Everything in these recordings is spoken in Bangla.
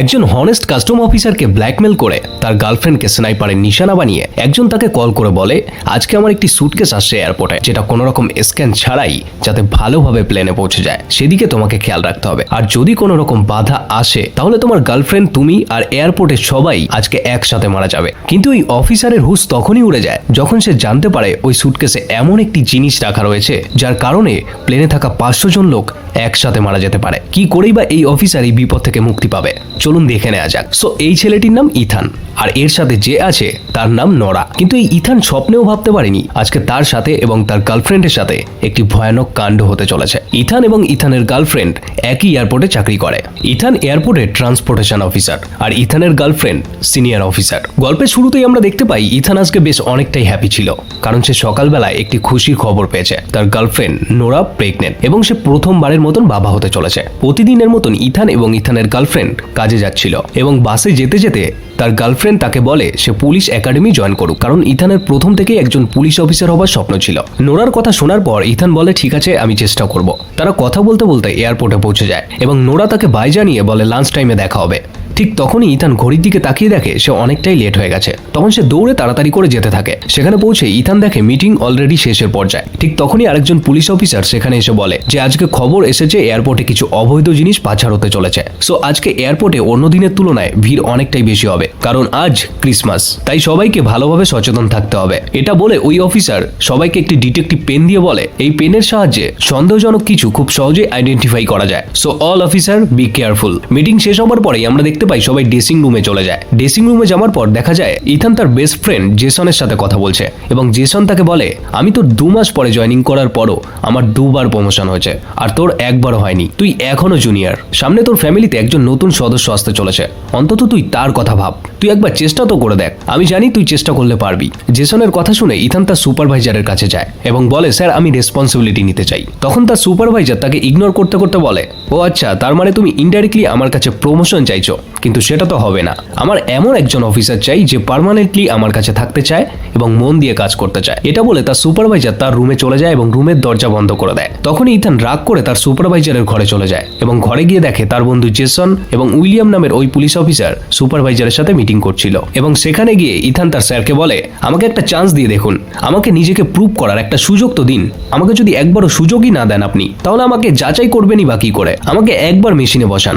একজন হনেস্ট কাস্টম অফিসারকে ব্ল্যাকমেল করে তার গার্লফ্রেন্ডকে স্নাইপারের নিশানা বানিয়ে একজন তাকে কল করে বলে আজকে আমার একটি সুটকেস আসছে এয়ারপোর্টে, যেটা কোনো রকম স্ক্যান ছাড়াই যাতে ভালোভাবে প্লেনে পৌঁছে যায় সেদিকে তোমাকে খেয়াল রাখতে হবে। আর যদি কোনো রকম বাধা আসে তাহলে তোমার গার্লফ্রেন্ড, তুমি আর এয়ারপোর্টের সবাই আজকে একসাথে মারা যাবে। কিন্তু ওই অফিসারের হুঁশ তখনই উড়ে যায় যখন সে জানতে পারে ওই সুটকেসে এমন একটি জিনিস রাখা রয়েছে যার কারণে প্লেনে থাকা 500 জন লোক একসাথে মারা যেতে পারে। কি করেই বা এই অফিসার এই বিপদ থেকে মুক্তি পাবে, চলুন দেখে নেওয়া যাক। সো এই ছেলেটির নাম ইথান আর এর সাথে যে আছে তার নাম নরা। কিন্তু এই ইথান স্বপ্নেও ভাবতে পারেনি আজকে তার সাথে এবং তার গার্লফ্রেন্ডের সাথে একটি ভয়ানক কাণ্ড হতে চলেছে। ইথান এবং ইথানের গার্লফ্রেন্ড একই এয়ারপোর্টে চাকরি করে। ইথান এয়ারপোর্টের ট্রান্সপোর্টেশন অফিসার আর ইথানের গার্লফ্রেন্ড সিনিয়র অফিসার। গল্পের শুরুতেই আমরা দেখতে পাই ইথান আজকে বেশ অনেকটাই হ্যাপি ছিল, কারণ সে সকালবেলায় একটি খুশির খবর পেয়েছে। তার গার্লফ্রেন্ড নোরা প্রেগনেন্ট এবং সে প্রথমবারের মতন বাবা হতে চলেছে। প্রতিদিনের মতন ইথান এবং ইথানের গার্লফ্রেন্ড কাজে যাচ্ছিল এবং বাসে যেতে যেতে তার গার্লফ্রেন্ড তাকে বলে সে পুলিশ একাডেমি জয়েন করুক, কারণ ইথানের প্রথম থেকেই একজন পুলিশ অফিসার হবার স্বপ্ন ছিল। নোরার কথা শোনার পর ইথান বলে ঠিক আছে, আমি চেষ্টা করব। তারা কথা বলতে বলতে এয়ারপোর্টে পৌঁছে যায় এবং নোরা তাকে বাই জানিয়ে বলে লাঞ্চ টাইমে দেখা হবে। ঠিক তখনই ইথান ঘড়ির দিকে তাকিয়ে দেখে সে অনেকটাই লেট হয়ে গেছে। তখন সে দৌড়ে তাড়াতাড়ি করে যেতে থাকে। সেখানে পৌঁছে ইথান দেখে মিটিং অলরেডি শেষের পর্যায়ে। ঠিক তখনই আরেকজন পুলিশ অফিসার সেখানে এসে বলে যে আজকে খবর এসেছে এয়ারপোর্টে কিছু অবৈধ জিনিস পাচার হতে চলেছে। সো আজকে এয়ারপোর্টে অন্য দিনের তুলনায় ভিড় অনেকটাই বেশি হবে, কারণ আজ ক্রিসমাস, তাই সবাইকে ভালোভাবে সচেতন থাকতে হবে। এটা বলে ওই অফিসার সবাইকে একটি ডিটেকটিভ পেন দিয়ে বলে এই পেনের সাহায্যে সন্দেহজনক কিছু খুব সহজেই আইডেন্টিফাই করা যায়। So all officer be careful. Meeting শেষ হবার পরেই আমরা দেখতে পাই সবাই ড্রেসিং রুমে চলে যায়। ড্রেসিং রুমে যাওয়ার পর দেখা যায় ইথান তার বেস্ট ফ্রেন্ড জেসনের সাথে কথা বলছে এবং জেসন তাকে বলে আমি তো 2 মাস পরে জয়েনিং করার পরও আমার 2বার প্রমোশন হয়েছে আর তোর একবারও হয়নি, তুই এখনো জুনিয়র। সামনে তোর ফ্যামিলিতে একজন নতুন সদস্য আসতে চলেছে, অন্তত তুই তার কথা ভাব, তুই একবার চেষ্টা তো করে দেখ, আমি জানি তুই চেষ্টা করলে পারবি। জেসনের কথা শুনে ইথান তার সুপারভাইজারের কাছে যায় এবং বলে স্যার আমি রেসপন্সিবিলিটি নিতে চাই। তখন তার সুপারভাইজার তাকে ইগনোর করতে করতে বলে ও আচ্ছা, তার মানে তুমি ইনডাইরেক্টলি আমার কাছে প্রমোশন চাইছো, কিন্তু সেটা তো হবে না। আমার এমন একজন অফিসার চাই যে পার্মানেন্টলি আমার কাছে থাকতে চায় এবং মন দিয়ে কাজ করতে চায়। এটা বলে তার সুপারভাইজার তার রুমে চলে যায় এবং রুমের দরজা বন্ধ করে দেয়। তখনই ইথান রাগ করে তার সুপারভাইজারের ঘরে চলে যায় এবং ঘরে গিয়ে দেখে তার বন্ধু জেসন এবং উইলিয়াম নামের ওই পুলিশ অফিসার সুপারভাইজারের সাথে মিটিং করছিল। এবং সেখানে গিয়ে ইথান তার স্যারকে বলে আমাকে একটা চান্স দিয়ে দেখুন, আমাকে নিজেকে প্রুভ করার একটা সুযোগ তো দিন। আমাকে যদি একবারও সুযোগই না দেন আপনি, তাহলে আমাকে যাচাই করবেনই বা কি করে? আমাকে একবার মেশিনে বসান,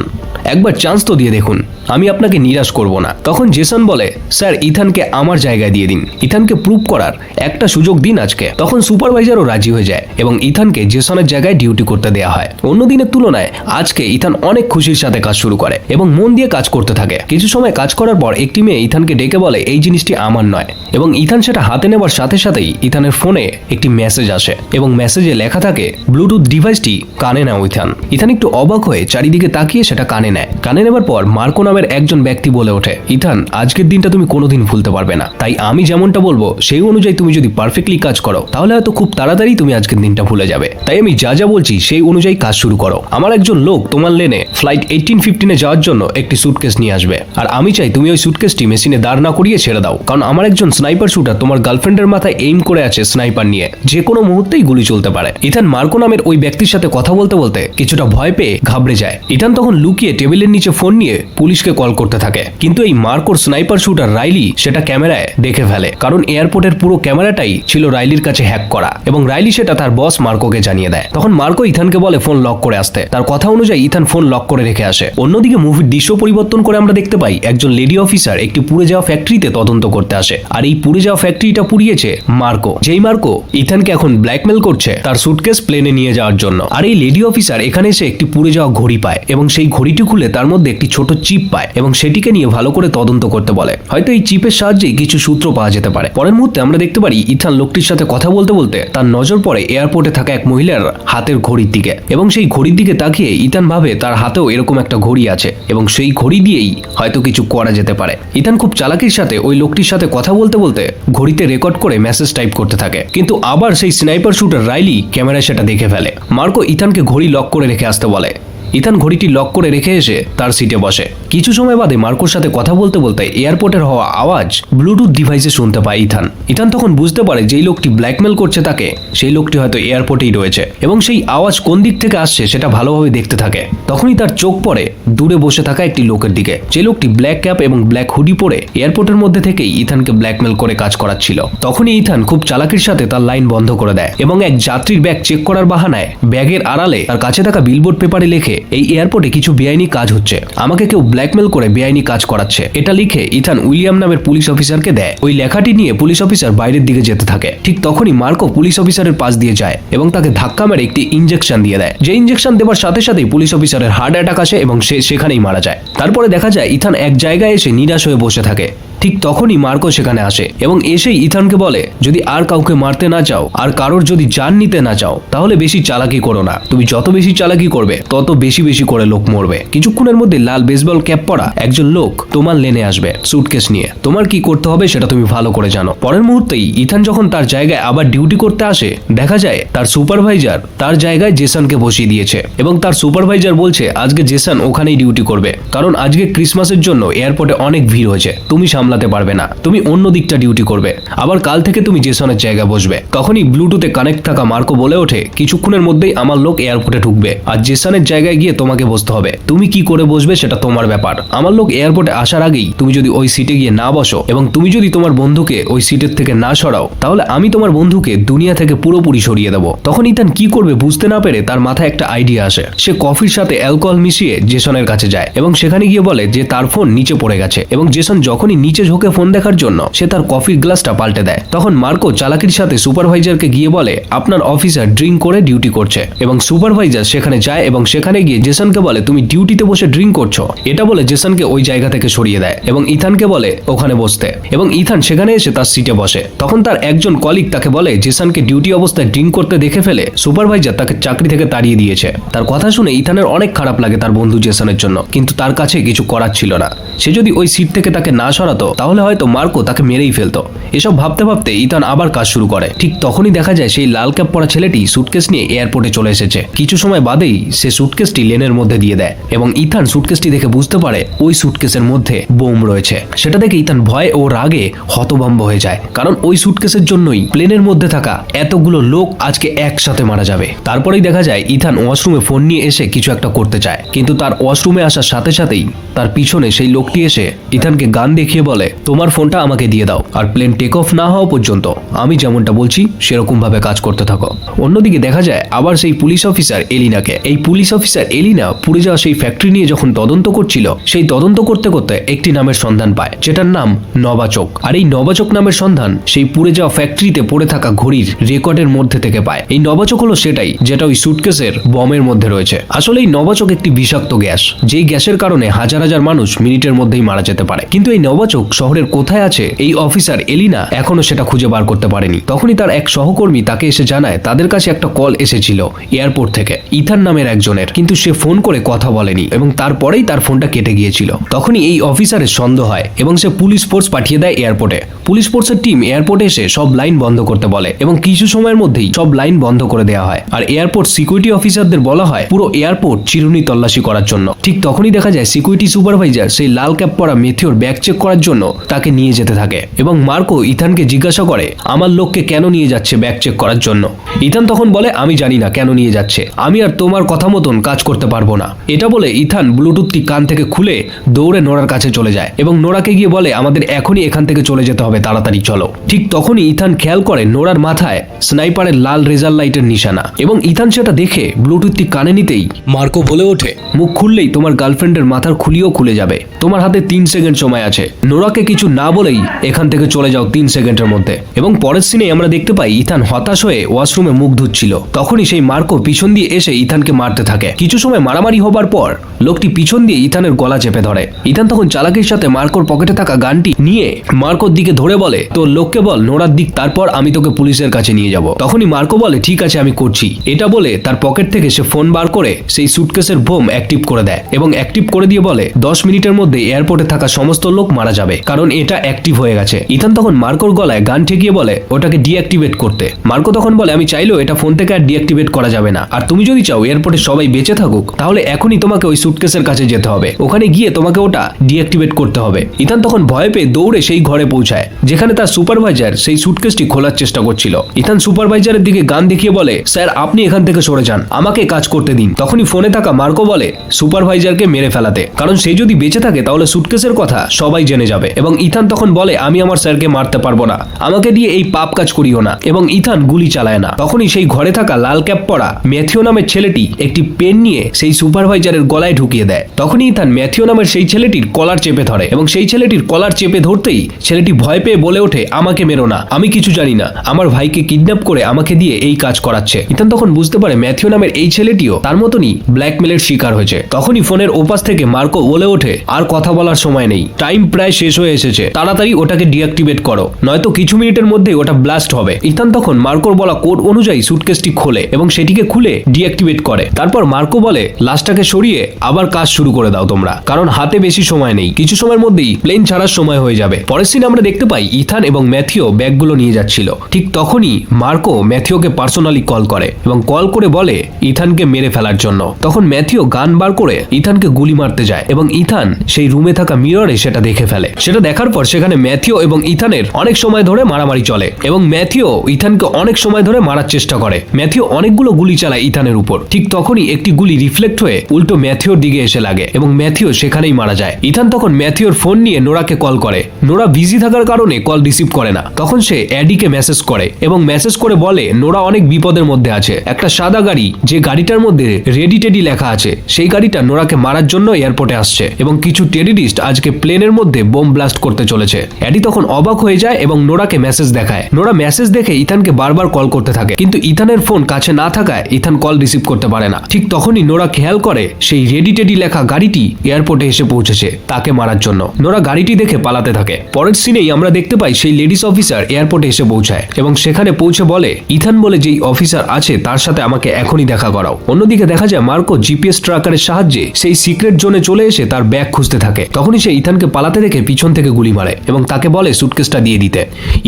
একবার চান্স তো দিয়ে দেখুন, আমি আপনাকে নিরাশ করব না। তখন জেসন বলে স্যার ইথানকে আমার জায়গায় দিয়ে দিন, ইথানকে প্রুভ করার একটা সুযোগ দিন আজকে। তখন সুপারভাইজারও রাজি হয়ে যায় এবং ইথানকে জেসনের জায়গায় ডিউটি করতে দেওয়া হয়। অন্য দিনের তুলনায় আজকে ইথান অনেক খুশির সাথে কাজ শুরু করে এবং মন দিয়ে কাজ করতে থাকে। কিছু সময় কাজ করার পর একটি মেয়ে ইথানকে ডেকে বলে এই জিনিসটি আমার নয় এবং ইথান সেটা হাতে নেবার সাথে সাথেই ইথানের ফোনে একটি মেসেজ আসে এবং মেসেজে লেখা থাকে ব্লুটুথ ডিভাইসটি কানে নাও ইথান। ইথান একটু অবাক হয়ে চারিদিকে তাকিয়ে সেটা কানে নেয়। কানে নেবার পর মার্কো নামের একজন ব্যক্তি বলে ওঠে ইথান আজকের দিনটা তুমি কোনোদিন ভুলতে পারবে না, তাই আমি যেমনটা বলবো সেই অনুযায়ী তুমি যদি পারফেক্টলি কাজ করো তাহলে হয়তো খুব তাড়াতাড়ি তুমি আজকের দিনটা ভুলে যাবে। তাই আমি যা যা বলছি সেই অনুযায়ী কাজ শুরু করো। আমার একজন লোক তোমার লেনে ফ্লাইট 1815 যাওয়ার জন্য একটি সুটকেস নিয়ে আসবে আর আমি চাই তুমি ওই সুটকেসটি মেশিনে দাঁড় না করিয়ে ছেড়ে দাও, কারণ আমার একজন স্নাইপার শুটার তোমার গার্লফ্রেন্ডের মাথায় এইম করে আছে স্নাইপার নিয়ে, যে কোনো মুহূর্তেই গুলি চলতে পারে। ইথান মার্কো নামের ওই ব্যক্তির সাথে কথা বলতে বলতে কিছুটা ভয় পেয়ে ঘাবড়ে যায়। ইথান তখন লুকিয়ে টেবিলের নিচে ফোন নিয়ে পুলিশকে কল করতে থাকে, কিন্তু এই মার্কোর স্নাইপার শুটার রাইলি সেটা ক্যামেরায় দেখে ফেলে, কারণ এয়ারপোর্টের পুরো ক্যামেরাটাই ছিল রাইলির কাছে হ্যাক করা এবং রাইলি সেটা তার বস মার্কোকে জানিয়ে দেয়। তখন মার্কো ইথানকে বলে ফোন লক করে আসতে। তার কথা অনুযায়ী ইথান ফোন লক করে রেখে আসে। অন্যদিকে মুভির দৃশ্য পরিবর্তন করে আমরা দেখতে পাই একজন লেডি অফিসার একটি পুড়ে যাওয়া ফ্যাক্টরিতে তদন্ত করতে আসে আর এই পুড়ে যাওয়া ফ্যাক্টরিটা পুড়িয়েছে মার্কো, যেই মার্কো ইথানকে এখন ব্ল্যাকমেল করছে তার সুটকেস প্লেনে নিয়ে যাওয়ার জন্য। আর এই লেডি অফিসার এখানে এসে একটি পুড়ে যাওয়া ঘড়ি পায় এবং সেই ঘড়িটি খুলে তার মধ্যে একটি ছোট চিপ পায় এবং সেটিকে নিয়ে ভালো করে তদন্ত করতে বলে। হয়তো এই চিপের সাহায্যেই কিছু সূত্র পাওয়া যেতে পারে। পরের মুহূর্তে আমরা দেখতে পারি ইথান লোকটির সাথে কথা বলতে বলতে তার নজর পড়ে এয়ারপোর্টে থাকা এক মহিলার হাতের ঘড়ির দিকে এবং সেই ঘড়ির দিকে তাকিয়ে ইথান ভাবে তার হাতেও এরকম একটা ঘড়ি আছে এবং সেই ঘড়ি দিয়েই হয়তো কিছু করা যেতে পারে। ইথান খুব চালাকির সাথে ওই লোকটির সাথে কথা বলতে বলতে ঘড়িতে রেকর্ড করে মেসেজ টাইপ করতে থাকে, কিন্তু আবার সেই স্নাইপার শুটার রাইলি ক্যামেরায় সেটা দেখে ফেলে। মার্কো ইথানকে ঘড়ি লক করে রেখে আসতে বলে। ইথান ঘড়িটি লক করে রেখে এসে তার সিটে বসে। কিছু সময় বাদে মার্কোর সাথে কথা বলতে বলতে এয়ারপোর্টের হওয়া আওয়াজ ব্লুটুথ ডিভাইসে শুনতে পায় ইথান ইথান তখন বুঝতে পারে যেই লোকটি ব্ল্যাকমেল করছে তাকে সেই লোকটি হয়তো এয়ারপোর্টেই রয়েছে এবং সেই আওয়াজ কোন দিক থেকে আসছে সেটা ভালোভাবে দেখতে থাকে। তখনই তার চোখ পড়ে দূরে বসে থাকা একটি লোকের দিকে, যে লোকটি ব্ল্যাক ক্যাপ এবং ব্ল্যাক হুডি পরে এয়ারপোর্টের মধ্যে থেকেই ইথানকে ব্ল্যাকমেল করে কাজ করাচ্ছিল। তখনই ইথান খুব চালাকির সাথে তার লাইন বন্ধ করে দেয় এবং এক যাত্রীর ব্যাগ চেক করার বাহানায় ব্যাগের আড়ালে তার কাছে থাকা বিলবোর্ড পেপারে লেখে এই এয়ারপোর্টে কিছু বেআইনি কাজ হচ্ছে, আমাকে কেউ ব্ল্যাকমেল করে বেআইনি কাজ করাচ্ছে। এটা লিখে ইথান উইলিয়াম নামের পুলিশ অফিসারকে দেয়। ওই লেখাটি নিয়ে পুলিশ অফিসার বাইরের দিকে যেতে থাকে। ঠিক তখনই মার্কো পুলিশ অফিসারের পাশ দিয়ে যায় এবং তাকে ধাক্কা মেরে একটি ইনজেকশন দিয়ে দেয়। যে ইনজেকশন দেওয়ার সাথে সাথেই পুলিশ অফিসারের হার্ট অ্যাটাক আসে এবং সে সেখানেই মারা যায়। তারপরে দেখা যায় ইথান এক জায়গায় এসে নিরাশ হয়ে বসে থাকে। ঠিক তখনই মার্কো সেখানে আসে এবং এসেই ইথানকে বলে, যদি আর কাউকে মারতে না চাও আর কারোর যদি জান নিতে না চাও তাহলে বেশি চালাকি করো না, তুমি যত বেশি চালাকি করবে তত বেশি বেশি করে লোক মরবে। কিছুক্ষণের মধ্যে লাল বেসবল ক্যাপ পরা একজন লোক তোমার লেনে আসবে সুটকেস নিয়ে, তোমার কি করতে হবে সেটা তুমি ভালো করে জানো। পরের মুহূর্তেই ইথান যখন তার জায়গায় আবার ডিউটি করতে আসে দেখা যায় তার সুপারভাইজার তার জায়গায় জেসনকে বসিয়ে দিয়েছে এবং তার সুপারভাইজার বলছে আজকে জেসন ওখানেই ডিউটি করবে, কারণ আজকে ক্রিসমাসের জন্য এয়ারপোর্টে অনেক ভিড় হয়েছে, তুমি সামলাতে পারবে না, তুমি অন্য দিকটা ডিউটি করবে, আবার কাল থেকে তুমি জেসনের জায়গায় বসবে। তখনই ব্লুটুথে কানেক্ট থাকা মার্কো বলে ওঠে, কিছুক্ষণের মধ্যেই আমার লোক এয়ারপোর্টে ঢুকবে আর জেসনের জায়গায় গিয়ে তোমাকে বসতে হবে, তুমি কি করে বসবে সেটা তোমার ব্যাপার। আমার লোক এয়ারপোর্টে আসার আগেই তুমি যদি ওই সিটে গিয়ে না বসো এবং তুমি যদি তোমার বন্ধুকে ওই সিটের থেকে না সরাও তাহলে আমি তোমার বন্ধুকে দুনিয়া থেকে পুরোপুরি সরিয়ে দেবো। তখন ইথান কি করবে বুঝতে না পেরে তার মাথায় একটা আইডিয়া আসে। সে কফির সাথে অ্যালকোহল মিশিয়ে জেসনের কাছে যায় এবং সেখানে গিয়ে বলে যে তার ফোন নিচে পড়ে গেছে এবং জেসন যখনই নিচে ঝোঁকে ফোন দেখার জন্য সে তার কফির গ্লাসটা পাল্টে দেয়। তখন মার্কো চালাকির সাথে সুপারভাইজারকে গিয়ে বলে আপনার অফিসার ড্রিঙ্ক করে ডিউটি করছে এবং সুপারভাইজার সেখানে যায় এবং সেখানে গিয়ে জেসনকে বলে তুমি ডিউটিতে বসে ড্রিঙ্ক করছো, এটা বলে জেসনকে ওই জায়গা থেকে সরিয়ে দেয় এবং ইথানকে বলে ওখানে বসতে এবং ইথান সেখানে এসে তার সিটে বসে। তখন তার একজন কলিগ তাকে বলে জেসনকে ডিউটি অবস্থায় ড্রিঙ্ক করতে দেখে ফেলে সুপারভাইজার তাকে চাকরি থেকে তাড়িয়ে দিয়েছে। তার কথা শুনে ইথানের অনেক খারাপ লাগে তার বন্ধু জেসনের জন্য, কিন্তু তার কাছে কিছু করার ছিল না। সে যদি ওই সিট থেকে তাকে না সরাতো তাহলে হয়তো মার্কো তাকে মেরেই ফেলতো। এসব ভাবতে ভাবতে ইথান আবার কাজ শুরু করে। ঠিক তখনই দেখা যায় সেই লাল ক্যাপ পরা ছেলেটি সুটকেস নিয়ে এয়ারপোর্টে চলে এসেছে। কিছু সময় বাদেই সে সুটকেসটি লেনের মধ্যে দিয়ে দেয় এবং ইথান সুটকেসটি দেখে বুঝতে পারে ওই সুটকেসের মধ্যে বোম রয়েছে। সেটা দেখে ইথান ভয়ে ও রাগে হতভম্ব হয়ে যায়, কারণ ওই সুটকেসের জন্যই প্লেনের মধ্যে থাকা এতগুলো লোক আজকে একসাথে মারা যাবে। তারপরেই দেখা যায় ইথান ওয়াশরুমে ফোন নিয়ে এসে কিছু একটা করতে চায়, কিন্তু তার ওয়াশরুমে আসার সাথে সাথেই তার পিছনে সেই লোকটি এসে ইথানকে গান দেখিয়ে বলে তোমার ফোনটা আমাকে দিয়ে দাও আর প্লেন টেক অফ না হওয়া পর্যন্ত আমি যেমনটা বলছি সেরকম ভাবে কাজ করতে থাকো। অন্যদিকে দেখা যায় আবার সেই পুলিশ অফিসার এলিনাকে। এই পুলিশ অফিসার এলিনা পুড়ে যাওয়া সেই ফ্যাক্টরি নিয়ে যখন তদন্ত করছিল সেই তদন্ত করতে করতে একটি নামের সন্ধান পায়, যেটার নাম নবাচক। আর এই নবাচক নামের সন্ধান সেই পুড়ে যাওয়া ফ্যাক্টরিতে পড়ে থাকা ঘড়ির রেকর্ডের মধ্যে থেকে পায়। এই নবাচক হলো সেটাই যেটা ওই সুটকেসের বমের মধ্যে রয়েছে। আসলে এই নবাচক একটি বিষাক্ত গ্যাস, যেই গ্যাসের কারণে হাজার হাজার মানুষ মিনিটের মধ্যেই মারা যেতে পারে। কিন্তু এই নবাচক শহরের কোথায় আছে এই অফিসার এলিনা এখনো সেটা খুঁজে বার করতে পারেনি। তখনই তার এক সহকর্মী তাকে এসে জানায় তাদের কাছে একটা কল এসেছিল এয়ারপোর্ট থেকে ইথান নামের একজনের, কিন্তু সে ফোন করে কথা বলেনি এবং তারপরেই তার ফোনটা কেটে গিয়েছিল। তখনই এই অফিসারের সন্দেহ হয় এবং সে পুলিশ ফোর্স পাঠিয়ে দেয় এয়ারপোর্টে। পুলিশ ফোর্সের টিম এয়ারপোর্টে এসে সব লাইন বন্ধ করতে বলে এবং কিছু সময়ের মধ্যেই সব লাইন বন্ধ করে দেওয়া হয়। আর এয়ারপোর্ট সিকিউরিটি অফিসারদের বলা হয় পুরো এয়ারপোর্ট চিরুনি তল্লাশি করার জন্য। ঠিক তখনই দেখা যায় সিকিউরিটি সুপারভাইজার সেই লাল ক্যাপ পরা মেথিওর ব্যাগ চেক করার জন্য তাকে নিয়ে যেতে থাকে এবং মার্কো ইথানকে জিজ্ঞাসা করে আমার লোককে কেন নিয়ে যাচ্ছে ব্যাগ চেক করার জন্য। ইথান তখন বলে আমি জানি না কেন নিয়ে যাচ্ছে, আমি আর তোমার কথা মতন কাজ করতে পারবো না। এটা বলে ইথান ব্লুটুথটি কান থেকে খুলে দৌড়ে নোরার কাছে চলে যায় এবং নোরাকে গিয়ে বলে আমাদের এখনই এখান থেকে চলে যেতে হবে, তাড়াতাড়ি চলো। ঠিক তখনই ইথান খেয়াল করে নোরার মাথায় স্নাইপারের লাল রেজার লাইটের নিশানা এবং ইথান সেটা দেখে ব্লুটুথটি কানে নিতেই মার্কো বলে ওঠে মুখ খুললেই তোমার গার্লফ্রেন্ডের মাথার খুলিও খুলে যাবে, তোমার হাতে 3 সেকেন্ড সময় আছে। নোরাকে কিছু না বলেই এখান থেকে চলে যাও 3 সেকেন্ডের মধ্যে। এবং পরের সিনে আমরা দেখতে পাই ইথান হতাশ হয়ে ওয়াশরুমে মুখ ধুচ্ছিল। তখনই সেই মার্কো পিছন দিয়ে এসে ইথানকে মারতে থাকে। কিছু সময় মারামারি হবার পর লোকটি পিছন দিয়ে ইথানের গলা চেপে ধরে। ইথান তখন চালাকির সাথে মার্কোর পকেটে থাকা গানটি নিয়ে মার্কোর দিকে ধরে বলে তোর লোককে বল নোরার দিক, তারপর আমি তোকে পুলিশের কাছে নিয়ে যাব। তখনই মার্কো বলে ঠিক আছে আমি করছি। এটা বলে তার পকেট থেকে সে ফোন বার করে সেই সুটকেসের বোম অ্যাক্টিভ করে দেয় এবং অ্যাক্টিভ করে দিয়ে বলে 10 মিনিটের মধ্যে এয়ারপোর্টে থাকা সমস্ত লোক মারা যাবে। যাবে, কারণ এটা অ্যাক্টিভ হয়ে গেছে। ইথান তখন মার্কোর গলায় গান ঠেকিয়ে বলে ওটাকে ডিঅ্যাক্টিভেট করতে। মার্কো তখন বলে আমি চাইলেও এটা ফোন থেকে আর ডিঅ্যাক্টিভেট করা যাবে না, আর তুমি যদি চাও এয়ারপোর্টে সবাই বেঁচে থাকুক তাহলে এখনই তোমাকে ওই সুটকেসের কাছে যেতে হবে, ওখানে গিয়ে তোমাকে ওটা ডিঅ্যাক্টিভেট করতে হবে। ইথান তখন ভয় পেয়ে দৌড়ে সেই ঘরে পৌঁছায় যেখানে তার সুপারভাইজার সেই সুটকেসটি খোলার চেষ্টা করছিল। ইথান সুপারভাইজারের দিকে গান দেখিয়ে বলে স্যার আপনি এখান থেকে সরে যান, আমাকে কাজ করতে দিন। তখনই ফোনে থাকা মার্কো বলে সুপারভাইজারকে মেরে ফেলাতে, কারণ সে যদি বেঁচে থাকে তাহলে সুটকেসের কথা সবাই জেনে যাবে। এবং ইথান তখন বলে আমি আমার স্যারকে মারতে পারবো না, আমাকে দিয়ে এই পাপ কাজ করিও না। এবং ইথান গুলি চালায় না। তখনই সেই ঘরে থাকা লাল ক্যাপ পরা ম্যাথিও নামের ছেলেটি একটি পেন নিয়ে সেই সুপারভাইজারের গলায় ঢুকিয়ে দেয়। তখনই ইথান ম্যাথিও নামের সেই ছেলেটির কলার চেপে ধরে এবং সেই ছেলেটির কলার চেপে ধরতেই ছেলেটি ভয় পেয়ে বলে ওঠে আমাকে মেরো না, আমি কিছু জানি না, আমার ভাইকে কিডন্যাপ করে আমাকে দিয়ে এই কাজ করাচ্ছে। ইথান তখন বুঝতে পারে ম্যাথিও নামের এই ছেলেটিও তার মতনই ব্ল্যাকমেলের শিকার হয়েছে। তখনই ফোনের ওপাশ থেকে মার্কো বলে ওঠে আর কথা বলার সময় নেই, টাইম প্রায় শেষ হয়ে এসেছে, তাড়াতাড়ি ওটাকে ডিঅ্যাক্টিভেট করো, নয়তো কিছু মিনিটের মধ্যেই ওটা ব্লাস্ট হবে। ইথান তখন মার্কোর বলা কোড অনুযায়ী সুটকেসটি খোলে এবং সেটিকে খুলে ডিঅ্যাক্টিভেট করে। তারপর মার্কো বলে লাশটাকে সরিয়ে আবার কাজ শুরু করে দাও তোমরা, কারণ হাতে বেশি সময় নেই, কিছু সময়ের মধ্যেই প্লেন ছাড়ার সময় হয়ে যাবে। পরের সিনে আমরা দেখতে পাই ইথান এবং ম্যাথিও ব্যাগগুলো নিয়ে যাচ্ছিল। ঠিক তখনই মার্কো ম্যাথিওকে পার্সোনালি কল করে এবং কল করে বলে ইথানকে মেরে ফেলার জন্য। তখন ম্যাথিও গান বার করে ইথানকে গুলি মারতে যায় এবং ইথান সেই রুমে থাকা মিররে সেটা দেখে ফেলে। সেটা দেখার পর সেখানে ম্যাথিও এবং ইথানের অনেক সময় ধরে মারামারি চলে এবং ম্যাথিও ইথানকে অনেক সময় ধরে মারার চেষ্টা করে। ম্যাথিও অনেকগুলো গুলি চালায় ইথানের উপর। ঠিক তখনই একটি গুলি রিফ্লেক্ট হয়ে উল্টো ম্যাথিওর দিকে এসে লাগে এবং ম্যাথিও সেখানেই মারা যায়। ইথান তখন ম্যাথিওর ফোন নিয়ে নোরাকে কল করে। নোরা বিজি থাকার কারণে কল রিসিভ করে না। তখন সে অ্যাডিকে মেসেজ করে এবং মেসেজ করে বলে নোরা অনেক বিপদের মধ্যে আছে, একটা সাদা গাড়ি যে গাড়িটার মধ্যে রেডি টেডি লেখা আছে সেই গাড়িটা নোরাকে মারার জন্য এয়ারপোর্টে আসছে এবং কিছু টেররিস্ট আজকে প্লেনের মধ্যে বোম ব্লাস্ট করতে চলেছে। অ্যাডি তখন অবাক হয়ে যায় এবং নোরাকে মেসেজ দেখায়। নোরা মেসেজ দেখে ইথানকে বারবার কল করতে থাকে, কিন্তু ইথানের ফোন কাছে না থাকায় ইথান কল রিসিভ করতে পারে না। ঠিক তখনই নোরা খেয়াল করে সেই রেডি টেডি লেখা গাড়িটি এয়ারপোর্টে এসে পৌঁছেছে তাকে মারার জন্য। নোরা গাড়িটি দেখে পালাতে থাকে। পরের সিনেই আমরা দেখতে পাই সেই লেডিস অফিসার এয়ারপোর্টে এসে পৌঁছায় এবং সেখানে পৌঁছে বলে ইথান বলে যেই অফিসার আছে তার সাথে আমাকে এখনই দেখা করাও। অন্যদিকে দেখা যায় মার্কো জিপিএস ট্র্যাকারের সাহায্যে সেই সিক্রেট জোনে চলে এসে তার ব্যাগ খুঁজতে থাকে। তখনই সে ইথানকে পালাতে দেখে পিছন থেকে গুলি মারে এবং তাকে বলে সুটকেসটা দিয়ে দিতে।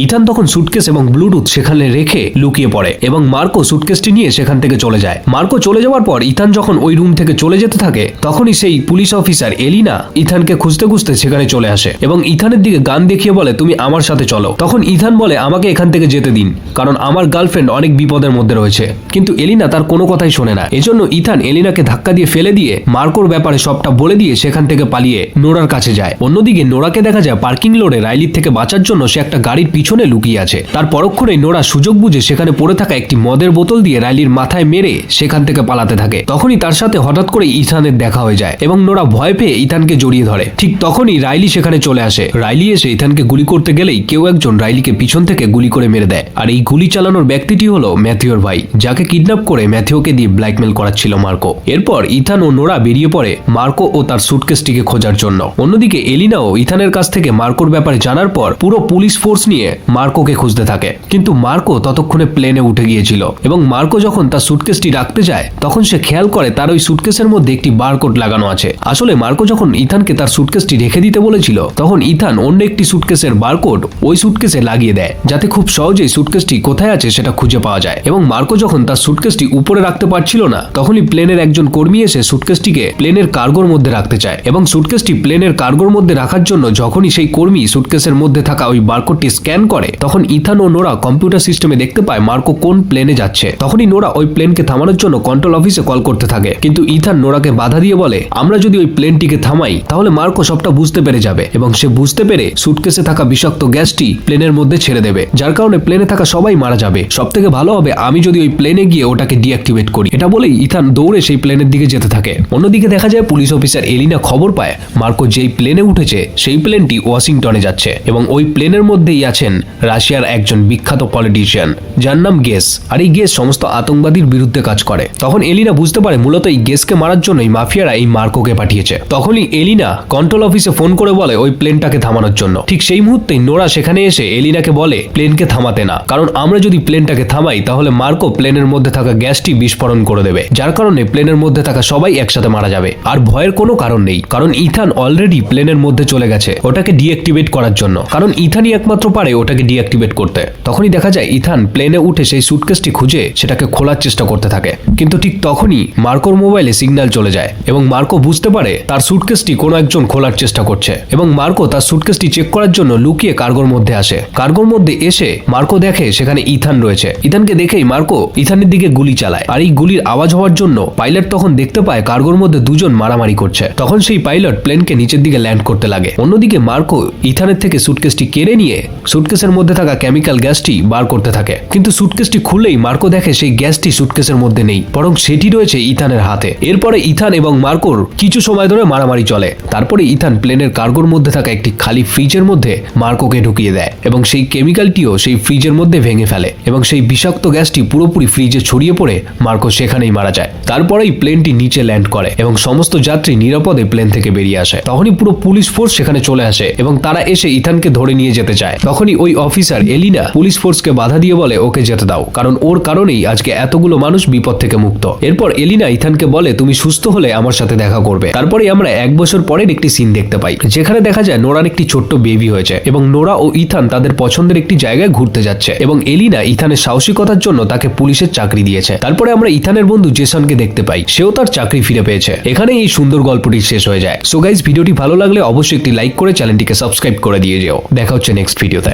ইথান তখন সুটকেস এবং ব্লুটুথ সেখানে রেখে লুকিয়ে পড়ে এবং মার্কো সুটকেসটি নিয়ে সেখান থেকে চলে যায়। মার্কো চলে যাওয়ার পর ইথান যখন ওই রুম থেকে চলে যেতে থাকে তখনই সেই পুলিশ অফিসার এলিনা ইথানকে খুঁজতে খুঁজতে সেখানে চলে আসে এবং ইথানের দিকে গান দেখিয়ে বলে তুমি আমার সাথে চলো। তখন ইথান বলে আমাকে এখান থেকে যেতে দিন, কারণ আমার গার্লফ্রেন্ড অনেক বিপদের মধ্যে রয়েছে। কিন্তু এলিনা তার কোনো কথাই শোনে না। এজন্য ইথান এলিনাকে ধাক্কা দিয়ে ফেলে দিয়ে মার্কোর ব্যাপারে সবটা বলে দিয়ে সেখান থেকে পালিয়ে নোরার কাছে যায়। অন্যদিকে নোরাকে দেখা যায় পার্কিং লটে রাইলির থেকে বাঁচার জন্য সে একটা গাড়ির পিছনে লুকিয়ে আছে। তার পরক্ষণেই নোরা সুযোগ বুঝে সেখানে পড়ে থাকা একটি মদের বোতল দিয়ে রাইলির মাথায় মেরে সেখান থেকে পালাতে থাকে। তখনই তার সাথে হঠাৎ করে ইথানের দেখা হয়ে যায় এবং নোরা ভয় পেয়ে ইথানকে জড়িয়ে ধরে। ঠিক তখনই রাইলি সেখানে চলে আসে। রাইলি এসে ইথানকে গুলি করতে গেলেই কেউ একজন রাইলিকে পিছন থেকে গুলি করে মেরে দেয়। আর এই গুলি চালানোর ব্যক্তিটি হলো ম্যাথিওর ভাই, যাকে কিডন্যাপ করে ম্যাথিওকে দিয়ে ব্ল্যাকমেল করাচ্ছিল মার্কো। এরপর ইথান ও নোরা বেরিয়ে পড়ে মার্কো ও তার সুটকেসটিকে খোঁজার জন্য। অন্যদিকে এলিনাও ইথানের কাছ থেকে মার্কোর ব্যাপারে জানার পর পুরো পুলিশ ফোর্স নিয়ে মার্কোকে খুঁজতে থাকে। কিন্তু মার্কো ততক্ষণে প্লেনে উঠে গিয়েছিল এবং মার্কো যখন তার সুটকেসটি রাখতে যায় তখন সে খেয়াল করে তার ওই সুটকেসের মধ্যে একটি বারকোড লাগানো আছে। আসলে মার্কো যখন ইথানকে তার সুটকেসটি রেখে দিতে বলেছিল তখন ইথান অন্য একটি সুটকেসের বারকোড ওই সুটকেসে লাগিয়ে দেয়, যাতে খুব সহজেই সুটকেসটি কোথায় আছে সেটা খুঁজে পাওয়া যায়। এবং মার্কো যখন তার সুটকেসটি উপরে রাখতে পারছিল না তখনই প্লেনের একজন কর্মী এসে সুটকেসটিকে প্লেনের কার্গোর মধ্যে রাখতে চায় এবং সুটকেসটি প্লেনের কার্গোর মধ্যে রাখার জন্য যখনই সেই কর্মী সুটকেসের মধ্যে থাকা ওই বারকোডটি স্ক্যান করে তখন ইথান ও নোরা কম্পিউটার সিস্টেমে দেখতে পায় মার্কো কোন প্লেনে যাচ্ছে। তখনই নোরা ওই প্লেনকে থামানোর জন্য কন্ট্রোল অফিসে কল করতে থাকে, কিন্তু ইথান নোরাকে বাধা দিয়ে বলে আমরা যদি ওই প্লেনটিকে থামাই তাহলে মার্কো সবটা বুঝতে পেরে যাবে এবং সে বুঝতে পেরে সুটকেসে থাকা বিষাক্ত গ্যাসটি প্লেনের মধ্যে ছেড়ে দেবে, যার কারণে প্লেনে থাকা সবাই মারা যাবে। সবথেকে ভালো হবে আমি যদি ওই প্লেনে গিয়ে ওটাকে ডিঅ্যাক্টিভেট করি। এটা বলেই ইথান দৌড়ে সেই প্লেনের দিকে যেতে থাকে। অন্যদিকে দেখা যায় পুলিশ অফিসার এলিনা খবর পায় মার্কো যেই প্লেনে উঠেছে সেই প্লেনটি ওয়াশিংটনে যাচ্ছে এবং ওই প্লেনের মধ্যেই আছেন রাশিয়ার একজন বিখ্যাত পলিটিশিয়ান যার নাম গেস। আর এই গেস সমস্ত আতঙ্কবাদীর বিরুদ্ধে কাজ করে। তখন এলিনা বুঝতে পারে মূলত এই গেসকে মারার জন্যই মাফিয়ারা এই মার্কোকে পাঠিয়েছে। তখনই এলিনা কন্ট্রোল অফিসে ফোন করে বলে ওই প্লেনটাকে থামানোর জন্য। ঠিক সেই মুহূর্তেই নোরা সেখানে এসে এলিনাকে বলে প্লেনকে থামাতে না, কারণ আমরা যদি প্লেনটাকে থামাই তাহলে মার্কো প্লেনের মধ্যে থাকা গ্যাসটি বিস্ফোরণ করে দেবে, যার কারণে প্লেনের মধ্যে থাকা সবাই একসাথে মারা যাবে। আর ভয়ের কোনো কারণ নেই, কারণ ইথান অলরেডি প্লেনের মধ্যে চলে গেছে ওটাকে ডিঅ্যাক্টিভেট করার জন্য, কারণ ইথানই একমাত্র পারে ওটাকে ডিঅ্যাক্টিভেট করতে। তখনই দেখা যায় ইথান প্লেনে উঠে সেই সুটকেসটি খুঁজে সেটাকে খোলার চেষ্টা করতে থাকে, কিন্তু ঠিক তখনই মার্কোর মোবাইলে সিগন্যাল চলে যায় এবং মার্কো বুঝতে পারে তার সুটকেসটি কোনো একজন খোলার চেষ্টা করছে এবং মার্কো তার সুটকেসটি চেক করার জন্য লুকিয়ে কার্গোর মধ্যে আসে। কার্গোর মধ্যে এসে মার্কো দেখে সেখানে ইথান রয়েছে। ইথানকে দেখেই মার্কো ইথানের দিকে গুলি চালায়, আর এই গুলির আওয়াজ হওয়ার জন্য পাইলট তখন দেখতে পায় কার্গোর মধ্যে দুজন মারামারি করছে। তখন সেই পাইলট প্লেনকে নিচের দিকে ল্যান্ড করতে লাগে। অন্যদিকে মার্কো ইথানের থেকে সুটকেসটি কেড়ে নিয়ে সুটকেসের মধ্যে থাকা কেমিক্যাল গ্যাসটি বার করতে থাকে, কিন্তু সুটকেসটি খুললেই মার্কো দেখে সেই গ্যাসটি সুটকেসের মধ্যে নেই, বরং সেটি রয়েছে ইথানের হাতে। এরপরে ইথান এবং মার্কোর কিছু সময় ধরে মারামারি চলে। তারপরে ইথান প্লেনের কার্গোর মধ্যে থাকা একটি খালি ফ্রিজের মধ্যে মার্কোকে ঢুকিয়ে দেয় এবং সেই কেমিক্যালটিও সেই ফ্রিজের মধ্যে ভেঙে ফেলে এবং সেই বিষাক্ত গ্যাসটি পুরোপুরি ফ্রিজে ছড়িয়ে পড়ে মার্কো সেখানেই মারা যায়। তারপরেই প্লেনটি নিচে ল্যান্ড করে এবং সমস্ত যাত্রী নিরাপদে প্লেন থেকে বেরিয়ে আসে। তখনই পুরো পুলিশ ফোর্স সেখানে চলে আসে এবং তারা এসে ইথানকে ধরে নিয়ে যেতে চায়। তখনই ওই অফিসার এলিনা পুলিশ ফোর্সকে বাধা দিয়ে বলে ওকে যেতে দাও, কারণ ওর কারণেই আজকে এতগুলো মানুষ বিপদ থেকে মুক্ত। এরপর এলিনা ইথানকে বলে তুমি সুস্থ হলে আমার সাথে দেখা করবে। তারপরে আমরা 1 বছর পরের একটি সিন দেখতে পাই, যেখানে দেখা যায় নোরার একটি ছোট্ট বেবি হয়েছে এবং নোরা ও ইথান তাদের পছন্দের একটি জায়গায় ঘুরতে যাচ্ছে এবং এলিনা ইথানের সাহসিকতার জন্য তাকে পুলিশের চাকরি দিয়েছে। তারপরে আমরা ইথানের বন্ধু জেসনকে দেখতে পাই, সেও তার চাকরি ফিরে পেয়েছে। এখানে এই সুন্দর গল্পটি শেষ হয়ে যায়। সো গাইস, ভিডিওটি ভালো লাগলে অবশ্যই একটি লাইক করে চ্যানেলটিকে সাবস্ক্রাইব করে দিয়ে যেও। দেখা হচ্ছে নেক্সট ভিডিওতে।